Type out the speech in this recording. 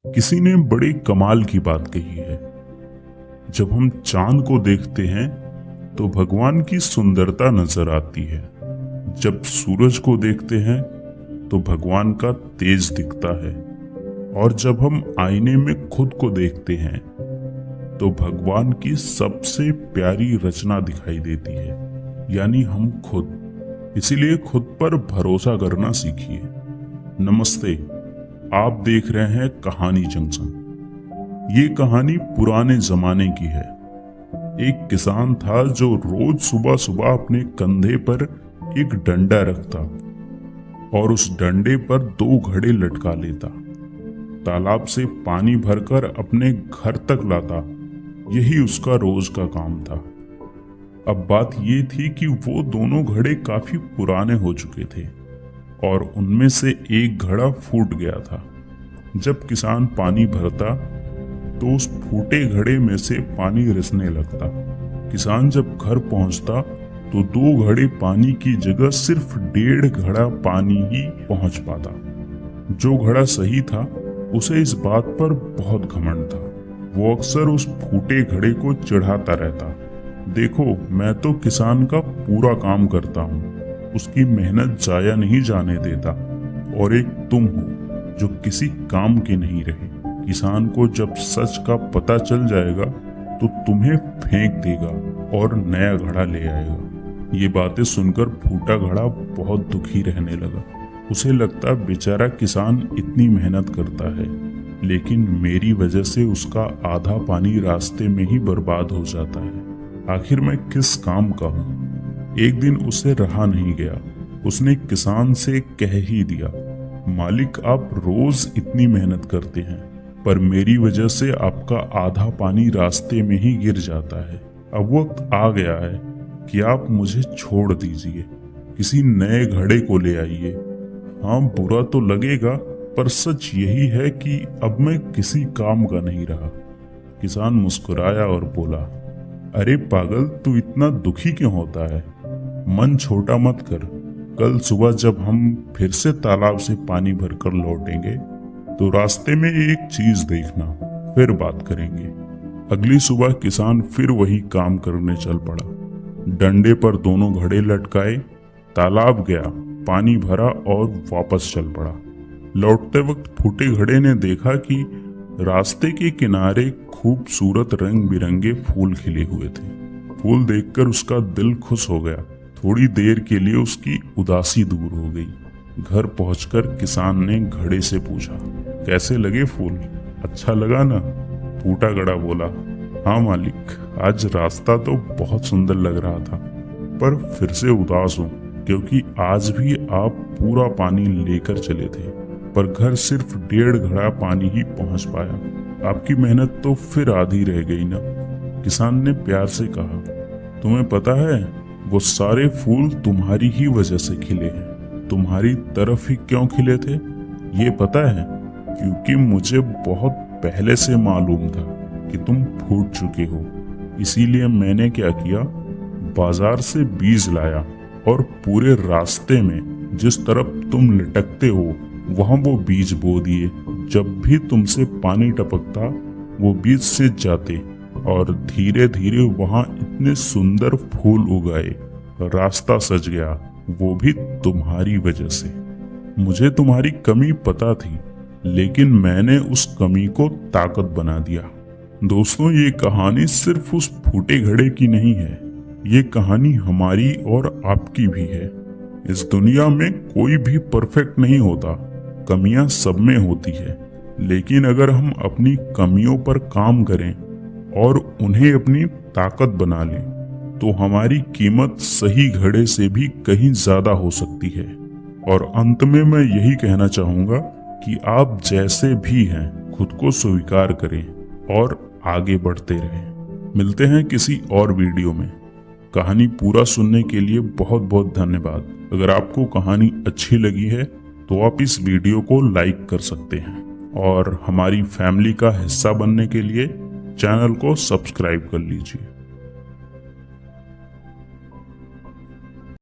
किसी ने बड़े कमाल की बात कही है। जब हम चांद को देखते हैं तो भगवान की सुंदरता नजर आती है। जब सूरज को देखते हैं तो भगवान का तेज दिखता है। और जब हम आईने में खुद को देखते हैं तो भगवान की सबसे प्यारी रचना दिखाई देती है, यानी हम खुद। इसीलिए खुद पर भरोसा करना सीखिए। नमस्ते, आप देख रहे हैं कहानी जंक्शन। ये कहानी पुराने जमाने की है। एक किसान था जो रोज सुबह सुबह अपने कंधे पर एक डंडा रखता और उस डंडे पर 2 घड़े लटका लेता। तालाब से पानी भरकर अपने घर तक लाता। यही उसका रोज का काम था। अब बात ये थी कि वो दोनों घड़े काफी पुराने हो चुके थे और उनमें से एक घड़ा फूट गया था। जब किसान पानी भरता तो उस फूटे घड़े में से पानी रिसने लगता। किसान जब घर पहुंचता तो 2 घड़े पानी की जगह सिर्फ 1.5 घड़ा पानी ही पहुंच पाता। जो घड़ा सही था उसे इस बात पर बहुत घमंड था। वो अक्सर उस फूटे घड़े को चिढ़ाता रहता। देखो, मैं तो किसान का पूरा काम करता हूँ, उसकी मेहनत जाया नहीं जाने देता, और एक तुम हो जो किसी काम के नहीं रहे। किसान को जब सच का पता चल जाएगा तो तुम्हें फेंक देगा और नया घड़ा ले आएगा। ये बातें सुनकर फूटा घड़ा बहुत दुखी रहने लगा। उसे लगता बेचारा किसान इतनी मेहनत करता है, लेकिन मेरी वजह से उसका आधा पानी रास्ते में ही बर्बाद हो जाता है। आखिर मैं किस काम का हूँ। एक दिन उसे रहा नहीं गया। उसने किसान से कह ही दिया, मालिक, आप रोज इतनी मेहनत करते हैं, पर मेरी वजह से आपका आधा पानी रास्ते में ही गिर जाता है। अब वक्त आ गया है कि आप मुझे छोड़ दीजिए, किसी नए घड़े को ले आइए। हाँ, बुरा तो लगेगा, पर सच यही है कि अब मैं किसी काम का नहीं रहा। किसान मुस्कुराया और बोला, अरे पागल, तू इतना दुखी क्यों होता है? मन छोटा मत कर। कल सुबह जब हम फिर से तालाब से पानी भरकर लौटेंगे तो रास्ते में एक चीज देखना, फिर बात करेंगे। अगली सुबह किसान फिर वही काम करने चल पड़ा। डंडे पर दोनों घड़े लटकाए, तालाब गया, पानी भरा और वापस चल पड़ा। लौटते वक्त फूटे घड़े ने देखा कि रास्ते के किनारे खूबसूरत रंग बिरंगे फूल खिले हुए थे। फूल देखकर उसका दिल खुश हो गया। थोड़ी देर के लिए उसकी उदासी दूर हो गई। घर पहुंचकर किसान ने घड़े से पूछा, कैसे लगे फूल? अच्छा लगा ना? फूटा घड़ा बोला, हाँ मालिक, आज रास्ता तो बहुत सुंदर लग रहा था, पर फिर से उदास हूँ क्योंकि आज भी आप पूरा पानी लेकर चले थे, पर घर सिर्फ 1.5 घड़ा पानी ही पहुंच पाया। आपकी मेहनत तो फिर आधी रह गई ना। किसान ने प्यार से कहा, तुम्हें पता है, वो सारे फूल तुम्हारी ही वजह से खिले हैं। तुम्हारी तरफ ही क्यों खिले थे ये पता है? क्योंकि मुझे बहुत पहले से मालूम था कि तुम फूट चुके हो। इसीलिए मैंने क्या किया, बाजार से बीज लाया और पूरे रास्ते में जिस तरफ तुम लटकते हो वहां वो बीज बो दिए। जब भी तुमसे पानी टपकता वो बीज सिंच जाते और धीरे धीरे वहां इतने सुंदर फूल उगाए। रास्ता सज गया, वो भी तुम्हारी वजह से। मुझे तुम्हारी कमी पता थी, लेकिन मैंने उस कमी को ताकत बना दिया। दोस्तों, ये कहानी सिर्फ उस फूटे घड़े की नहीं है, ये कहानी हमारी और आपकी भी है। इस दुनिया में कोई भी परफेक्ट नहीं होता, कमियां सब में होती है, लेकिन अगर हम अपनी कमियों पर काम करें और उन्हें अपनी ताकत बना लें तो हमारी कीमत सही घड़े से भी कहीं ज्यादा हो सकती है। और अंत में मैं यही कहना चाहूंगा कि आप जैसे भी हैं खुद को स्वीकार करें और आगे बढ़ते रहें। मिलते हैं किसी और वीडियो में। कहानी पूरा सुनने के लिए बहुत बहुत धन्यवाद। अगर आपको कहानी अच्छी लगी है तो आप इस वीडियो को लाइक कर सकते हैं और हमारी फैमिली का हिस्सा बनने के लिए चैनल को सब्सक्राइब कर लीजिए।